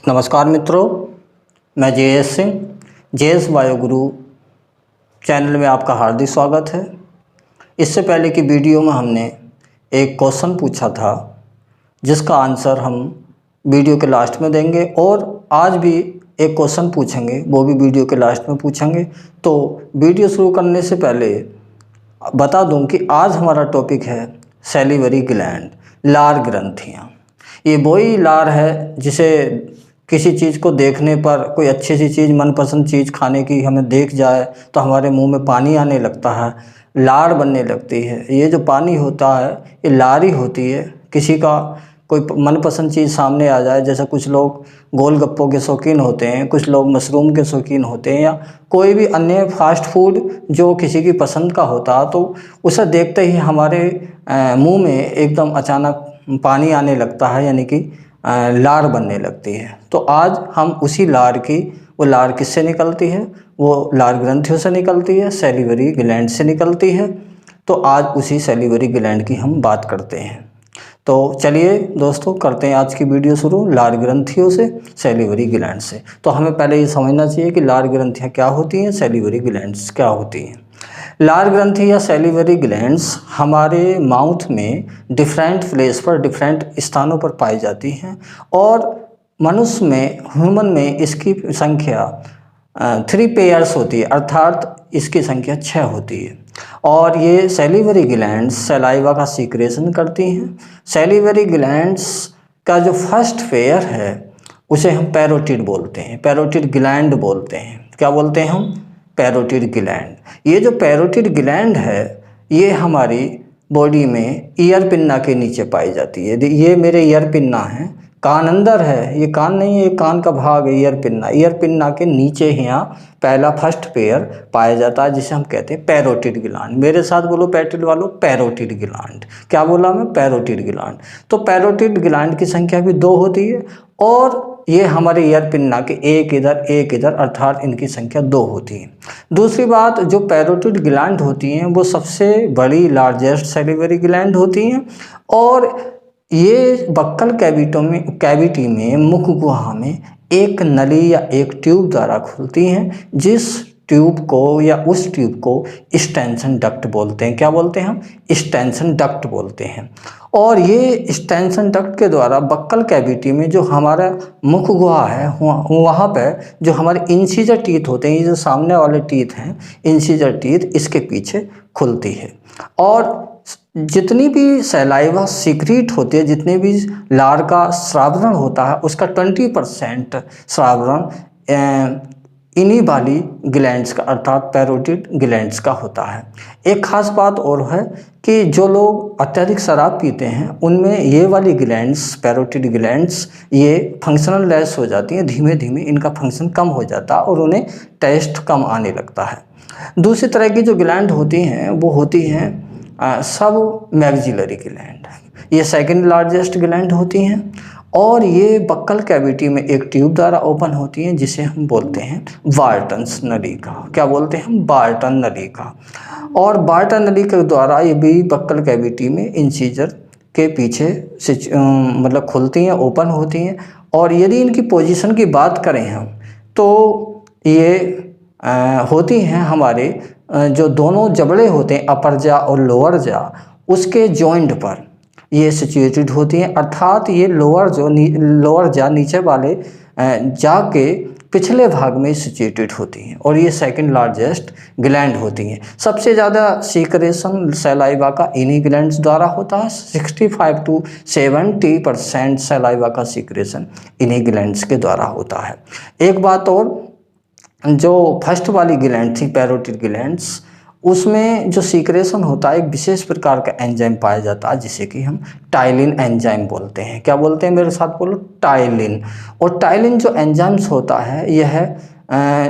नमस्कार मित्रों, मैं जेएस सिंह, जेएस बायोगुरु चैनल में आपका हार्दिक स्वागत है। इससे पहले की वीडियो में हमने एक क्वेश्चन पूछा था जिसका आंसर हम वीडियो के लास्ट में देंगे, और आज भी एक क्वेश्चन पूछेंगे, वो भी वीडियो के लास्ट में पूछेंगे। तो वीडियो शुरू करने से पहले बता दूं कि आज हमारा टॉपिक है सैलिवरी ग्लैंड, लार ग्रंथियाँ। ये वही लार है जिसे किसी चीज़ को देखने पर, कोई अच्छी सी चीज़, मनपसंद चीज़ खाने की हमें देख जाए तो हमारे मुंह में पानी आने लगता है, लार बनने लगती है। ये जो पानी होता है ये लार ही होती है। किसी का कोई मनपसंद चीज़ सामने आ जाए, जैसे कुछ लोग गोलगप्पों के शौकीन होते हैं, कुछ लोग मशरूम के शौकीन होते हैं, या कोई भी अन्य फास्ट फूड जो किसी की पसंद का होता है, तो उसे देखते ही हमारे मुंह में एकदम अचानक पानी आने लगता है, यानी कि लार बनने लगती है। तो आज हम उसी लार की, वो लार किससे निकलती है? वो लार ग्रंथियों से निकलती है, सैलिवरी ग्लैंड से निकलती है। तो आज उसी सैलिवरी ग्लैंड की हम बात करते हैं। तो चलिए दोस्तों, करते हैं आज की वीडियो शुरू लार ग्रंथियों से, सैलिवरी ग्लैंड से। तो हमें पहले ये समझना चाहिए कि लार ग्रंथियाँ क्या होती हैं, सैलिवरी ग्लैंड्स क्या होती हैं। लार ग्रंथि या सैलिवरी ग्लैंड्स हमारे माउथ में डिफरेंट प्लेस पर, डिफरेंट स्थानों पर पाई जाती हैं, और मनुष्य में, ह्यूमन में इसकी संख्या 3 पेयर्स होती है, अर्थात इसकी संख्या 6 होती है। और ये सैलिवरी ग्लैंड्स सलाइवा का सीक्रेशन करती हैं। सैलिवरी ग्लैंड्स का जो फर्स्ट पेयर है उसे हम पैरोटिड बोलते हैं, पैरोटिड ग्लैंड बोलते हैं। क्या बोलते हैं हम? Parotid gland. ये जो पैरोटिड ग्लैंड है ये हमारी बॉडी में ईयर पिन्ना के नीचे पाई जाती है। ये मेरे ईयर पिन्ना है, कान अंदर है, ये कान नहीं है, ये कान का भाग है ईयर पिन्ना। ईयर पिन्ना के नीचे ही यहाँ पहला फर्स्ट पेयर पाया जाता है, जिसे हम कहते हैं पैरोटिड ग्लैंड। मेरे साथ बोलो पैरोटिड वालों, पैरोटिड ग्लैंड। क्या बोला मैं? Parotid gland. तो पैरोटिड ग्लैंड की संख्या भी 2 होती है, और ये हमारे ईयर पिन्ना के एक इधर, अर्थात इनकी संख्या 2 होती है। दूसरी बात, जो पैरोटिड ग्लैंड होती हैं वो सबसे बड़ी, लार्जेस्ट सैलिवरी ग्लैंड होती हैं, और ये बक्कल कैविटी में, मुख गुहा में एक नली या एक ट्यूब द्वारा खुलती हैं, जिस ट्यूब को या उस ट्यूब को स्टेंसन डक्ट बोलते हैं। क्या बोलते हैं हम? स्टेंसन डक्ट बोलते हैं। और ये स्टेंसन डक्ट के द्वारा बक्कल कैविटी में जो हमारा मुख गुहा है, वहाँ पे जो हमारे इंसीजर टीथ होते हैं, ये जो सामने वाले टीथ हैं, इंसीजर टीथ, इसके पीछे खुलती है। और जितनी भी सैलाइवा सीक्रेट होती है, जितने भी लार का स्रावरण होता है, उसका 20% स्रावरण इन्हीं वाली ग्लैंड्स का, अर्थात पैरोटिड ग्लैंड्स का होता है। एक खास बात और है कि जो लोग अत्यधिक शराब पीते हैं उनमें ये वाली ग्लैंड्स, पैरोटिड ग्लैंड्स, ये फंक्शनल लेस हो जाती हैं, धीमे धीमे इनका फंक्शन कम हो जाता है और उन्हें टेस्ट कम आने लगता है। दूसरी तरह की जो ग्लैंड होती हैं वो होती हैं सब मैक्सिलरी ग्लैंड। ये सेकंड लार्जेस्ट ग्लैंड होती हैं, और ये बक्कल कैविटी में एक ट्यूब द्वारा ओपन होती हैं, जिसे हम बोलते हैं बार्टन्स नलिका। क्या बोलते हैं हम? बार्टन नलिका। और बार्टन नलिका के द्वारा ये भी बक्कल कैविटी में इंसीजर के पीछे से मतलब खुलती हैं, ओपन होती हैं। और यदि इनकी पोजीशन की बात करें हम, तो ये होती हैं हमारे जो दोनों जबड़े होते हैं, अपर जा और लोअर जा, उसके जॉइंट पर ये सिचुएटेड होती हैं। अर्थात ये लोअर जा, नीचे वाले जा के पिछले भाग में सिचुएटेड होती हैं, और ये सेकंड लार्जेस्ट ग्लैंड होती हैं। सबसे ज़्यादा सीक्रेशन सैलाइवा का इन्हीं ग्लैंड्स द्वारा होता है। 65 to 70% सैलाइवा का सीक्रेशन इन्हीं ग्लैंड्स के द्वारा होता है। एक बात और, जो फर्स्ट वाली ग्लैंड थी पैरोटिड ग्लैंड्स, उसमें जो सीक्रेशन होता है, एक विशेष प्रकार का एंजाइम पाया जाता है, जिसे कि हम टाइलिन एंजाइम बोलते हैं। क्या बोलते हैं? मेरे साथ बोलो, टाइलिन। और टाइलिन जो एंजाइम्स होता है यह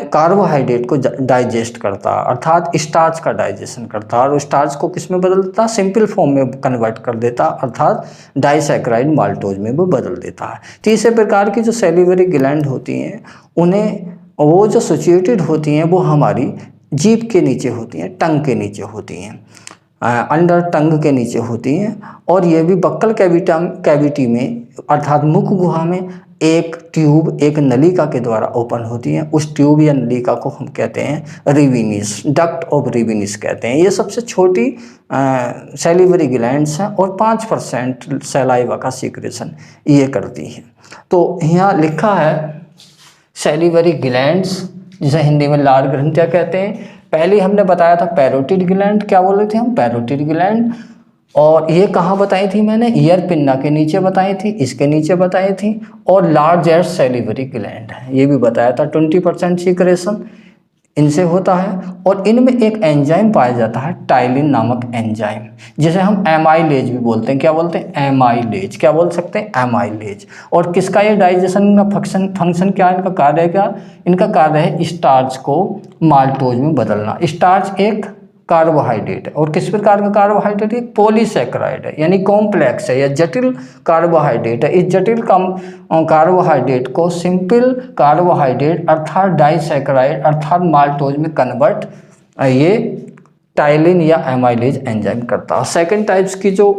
कार्बोहाइड्रेट को डाइजेस्ट करता है, अर्थात स्टार्च का डाइजेशन करता है, और स्टार्च को किस में बदल देता है? सिंपल फॉर्म में कन्वर्ट कर देता है, अर्थात डाइसैकेराइड माल्टोज में वो बदल देता है। तीसरे प्रकार की जो सैलिवरी ग्लैंड होती हैं, उन्हें वो जो सिचुएटेड होती हैं वो हमारी जीभ के नीचे होती हैं, टंग के नीचे होती हैं। अंडर टंग के नीचे होती हैं और ये भी बक्कल कैविटी में अर्थात मुख गुहा में एक ट्यूब, एक नलिका के द्वारा ओपन होती हैं। उस ट्यूब या नलिका को हम कहते हैं रिविनिस, डक्ट ऑफ रिविनिस कहते हैं। ये सबसे छोटी सैलिवरी ग्लैंड्स हैं और 5% सैलाइवा का सीक्रेशन ये करती हैं। तो यहाँ लिखा है सैलिवरी ग्लैंड्स, जिसे हिंदी में लार ग्रंथियाँ कहते हैं। पहले हमने बताया था पैरोटिड ग्लैंड, क्या बोले थे हम, पैरोटिड ग्लैंड। और ये कहाँ बताई थी मैंने, ईयर पिन्ना के नीचे बताई थी, इसके नीचे बताई थी। और लार्जेस्ट सैलिवरी ग्लैंड है, ये भी बताया था। 20% सीक्रेशन इनसे होता है और इनमें एक एंजाइम पाया जाता है, टाइलिन नामक एंजाइम, जिसे हम एमाइलेज भी बोलते हैं। क्या बोलते हैं, एमाइलेज। क्या बोल सकते हैं, एमाइलेज। और किसका ये डाइजेशन का फंक्शन क्या है, इनका कार्य क्या, इनका कार्य है स्टार्च को माल्टोज में बदलना। स्टार्च एक कार्बोहाइड्रेट है और किस प्रकार का कार्बोहाइड्रेट है, पॉलीसैकेराइड है, यानी कॉम्प्लेक्स है या जटिल कार्बोहाइड्रेट है। इस जटिल कार्बोहाइड्रेट को सिंपल कार्बोहाइड्रेट अर्थात डाइसैकेराइड अर्थात माल्टोज में कन्वर्ट ये टाइलिन या एमाइलेज एंजाइम करता है। सेकेंड टाइप्स की जो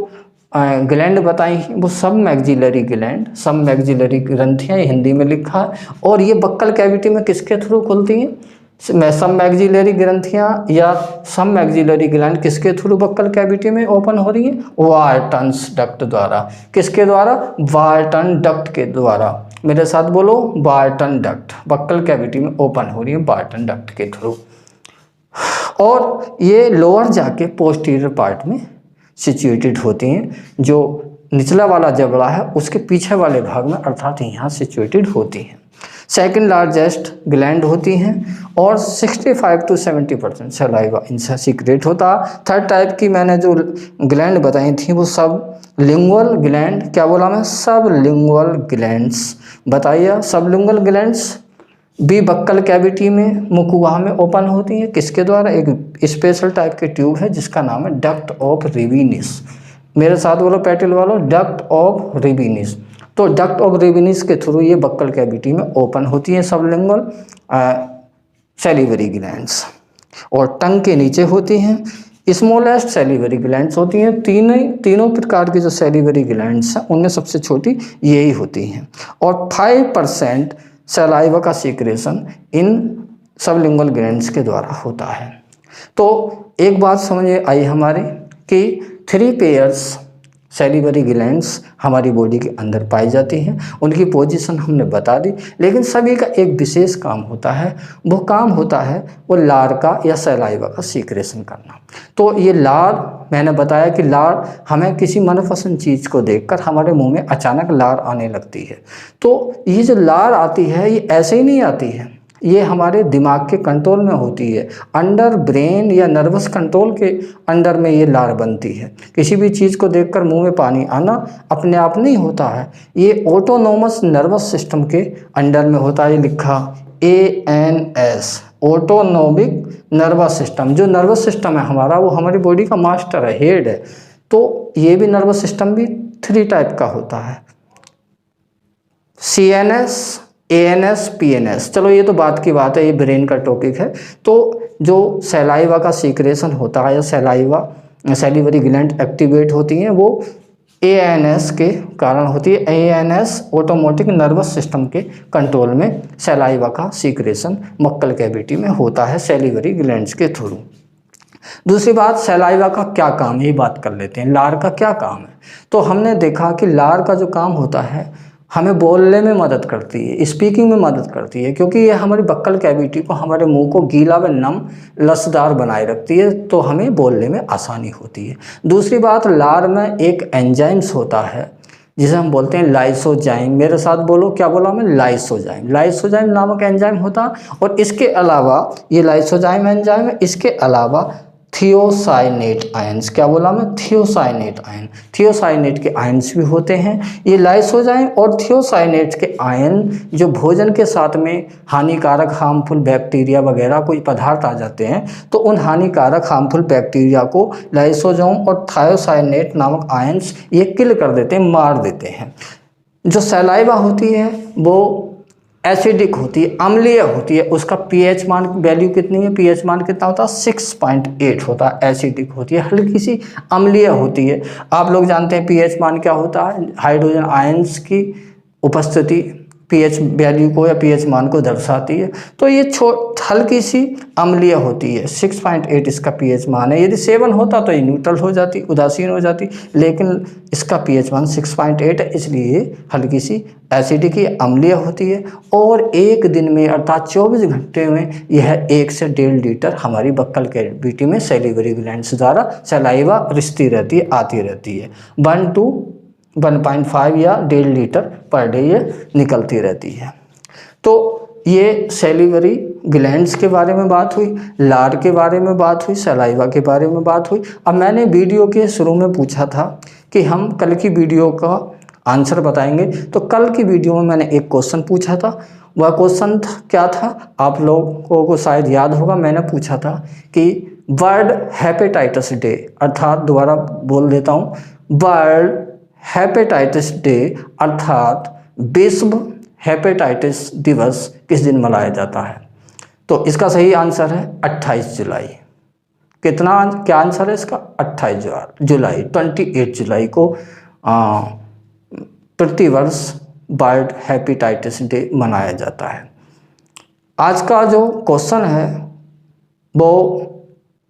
ग्लैंड बताई वो submaxillary gland, submaxillary ग्रंथियाँ, हिंदी में लिखा है। और ये बक्कल कैविटी में किसके थ्रू खुलती हैं, सब मैक्सिलरी ग्रंथियाँ या सब मैक्सिलरी ग्लैंड किसके थ्रू बक्कल कैविटी में ओपन हो रही है, वार्टन्स डक्ट द्वारा। किसके द्वारा, वार्टन डक्ट के द्वारा। मेरे साथ बोलो, वार्टन डक्ट बक्कल कैविटी में ओपन हो रही है वार्टन डक्ट के थ्रू। और ये लोअर जाके पोस्टीरियर पार्ट में सिचुएटेड होती हैं, जो निचला वाला जबड़ा है उसके पीछे वाले भाग में अर्थात यहाँ सिचुएटेड होती हैं। सेकंड लार्जेस्ट ग्लैंड होती हैं और 65 to 70% सलाइवा इनसे सीक्रेट होता। थर्ड टाइप की मैंने जो ग्लैंड बताई थी वो सब लिंगुअल ग्लैंड, क्या बोला मैं, सब लिंगुअल ग्लैंड्स बताइए। सब लिंगुअल ग्लैंड्स भी बक्कल कैविटी में मुख गुहा में ओपन होती हैं। किसके द्वारा, एक स्पेशल टाइप के ट्यूब है जिसका नाम है डक्ट ऑफ रिविनिस। मेरे साथ बोलो पैटिल वालों, डक्ट ऑफ रिविनिस। तो डक्ट ऑफ रिविनिस के थ्रू ये बक्कल कैविटी में ओपन होती है सबलिंगुअल सैलिवरी ग्लैंड्स और टंग के नीचे होती हैं। स्मॉलेस्ट सैलिवरी ग्लैंड्स होती हैं। तीनों प्रकार की जो सैलिवरी ग्लैंड्स हैं उनमें सबसे छोटी यही होती हैं। और 5% सलाइवा का सीक्रेशन इन सबलिंगुअल ग्लैंड्स के द्वारा होता है। तो एक बात समझ आई हमारे कि 3 पेयर्स सैलिवरी ग्लैंड्स हमारी बॉडी के अंदर पाई जाती हैं। उनकी पोजीशन हमने बता दी, लेकिन सभी का एक विशेष काम होता है। वो काम होता है वो लार का या सलाइवा का सीक्रेशन करना। तो ये लार, मैंने बताया कि लार हमें किसी मनपसंद चीज़ को देखकर हमारे मुंह में अचानक लार आने लगती है। तो ये जो लार आती है ये ऐसे ही नहीं आती है, ये हमारे दिमाग के कंट्रोल में होती है। अंडर ब्रेन या नर्वस कंट्रोल के अंडर में ये लार बनती है। किसी भी चीज़ को देखकर मुंह में पानी आना अपने आप नहीं होता है, ये ऑटोनोमस नर्वस सिस्टम के अंडर में होता है। लिखा ANS, ऑटोनोमिक नर्वस सिस्टम। जो नर्वस सिस्टम है हमारा वो हमारी बॉडी का मास्टर है, हेड है। तो ये भी नर्वस सिस्टम भी 3 टाइप का होता है, CNS, ANS, PNS। चलो ये तो बात की बात है, ये ब्रेन का टॉपिक है। तो जो सैलाइवा का सीक्रेशन होता है या सैलिवरी ग्लैंड एक्टिवेट होती हैं वो ANS के कारण होती है। ANS ऑटोमेटिक नर्वस सिस्टम के कंट्रोल में सैलाइवा का सीक्रेशन बक्कल कैविटी में होता है सैलिवरी ग्लैंड्स के थ्रू। दूसरी बात, सैलाइवा का क्या काम है, ये बात कर लेते हैं। लार का क्या काम है? तो हमने देखा कि लार का जो काम होता है हमें बोलने में मदद करती है, स्पीकिंग में मदद करती है, क्योंकि ये हमारी बक्कल कैविटी को, हमारे मुंह को गीला व नम लसदार बनाए रखती है, तो हमें बोलने में आसानी होती है। दूसरी बात, लार में एक एंजाइम्स होता है जिसे हम बोलते हैं लाइसोजाइम। मेरे साथ बोलो, क्या बोला मैं, लाइसोजाइम। लाइसोजाइम नामक एंजाइम होता। और इसके अलावा ये लाइसोजाइम एंजाइम है, इसके अलावा थियोसाइनेट आयंस, क्या बोला मैं, थियोसाइनेट आयन, थियोसाइनेट के आयंस भी होते हैं। ये लाइसोजाइम और थियोसाइनेट के आयन जो भोजन के साथ में हानिकारक हार्मफुल बैक्टीरिया वगैरह कोई पदार्थ आ जाते हैं, तो उन हानिकारक हार्मफुल बैक्टीरिया को लाइसोजाइम और थियोसाइनेट नामक आयंस ये किल कर देते हैं, मार देते हैं। जो सलाइवा होती है वो एसिडिक होती है, अम्लीय होती है, उसका पीएच मान वैल्यू कितनी है, पीएच मान कितना होता है 6.8 होता है। एसिडिक होती है, हल्की सी अम्लीय होती है। आप लोग जानते हैं पीएच मान क्या होता है, हाइड्रोजन आयंस की उपस्थिति पीएच वैल्यू को या पीएच मान को दर्शाती है। तो ये हल्की सी अम्लीय होती है, 6.8 इसका पीएच मान है। यदि 7 होता तो ये न्यूट्रल हो जाती, उदासीन हो जाती, लेकिन इसका पीएच मान 6.8 है, इसलिए हल्की सी एसिडिक की अम्लीय होती है। और एक दिन में अर्थात 24 घंटे में यह 1 से 1.5 लीटर हमारी बक्कल कैविटी में सैलिवरी ग्लैंड्स द्वारा सलाइवा रिश्ती रहती है, आती रहती है। 1 to 1.5 या 1.5 लीटर पर डे ये निकलती रहती है। तो ये सैलिवरी ग्लैंड्स के बारे में बात हुई, लार के बारे में बात हुई, सलाइवा के बारे में बात हुई। अब मैंने वीडियो के शुरू में पूछा था कि हम कल की वीडियो का आंसर बताएंगे। तो कल की वीडियो में मैंने एक क्वेश्चन पूछा था, वह क्वेश्चन क्या था आप लोगों को शायद याद होगा। मैंने पूछा था कि वर्ल्ड हेपेटाइटिस डे, अर्थात दोबारा बोल देता हूँ, वर्ल्ड हेपेटाइटिस डे अर्थात विश्व हेपेटाइटिस दिवस किस दिन मनाया जाता है। तो इसका सही आंसर है 28 जुलाई। क्या आंसर है इसका, 28 जुलाई, 28 जुलाई को प्रतिवर्ष वर्ल्ड हेपेटाइटिस डे मनाया जाता है। आज का जो क्वेश्चन है वो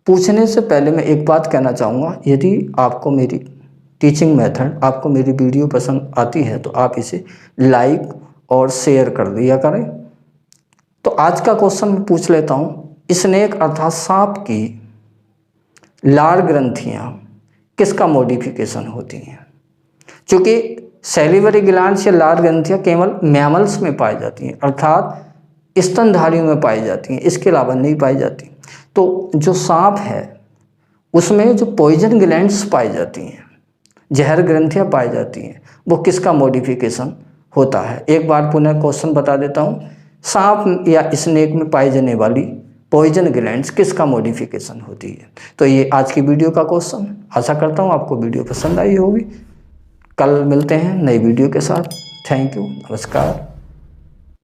पूछने से पहले मैं एक बात कहना चाहूँगा, यदि आपको मेरी टीचिंग मेथड, आपको मेरी वीडियो पसंद आती है तो आप इसे लाइक और शेयर कर दिया करें। तो आज का क्वेश्चन मैं पूछ लेता हूँ, स्नेक अर्थात सांप की लार ग्रंथियाँ किसका मॉडिफिकेशन होती हैं। चूँकि सैलिवरी ग्लैंड्स या लार ग्रंथियाँ केवल मैमल्स में पाई जाती हैं, अर्थात स्तनधारियों में पाई जाती हैं, इसके अलावा नहीं पाई जाती। तो जो सांप है उसमें जो पॉइजन ग्लैंड्स पाई जाती हैं, जहर ग्रंथियाँ पाई जाती हैं, वो किसका मॉडिफिकेशन होता है। एक बार पुनः क्वेश्चन बता देता हूँ, सांप या स्नेक में पाई जाने वाली पॉइजन ग्लैंड्स किसका मॉडिफिकेशन होती है। तो ये आज की वीडियो का क्वेश्चन। आशा करता हूँ आपको वीडियो पसंद आई होगी। कल मिलते हैं नई वीडियो के साथ। थैंक यू, नमस्कार।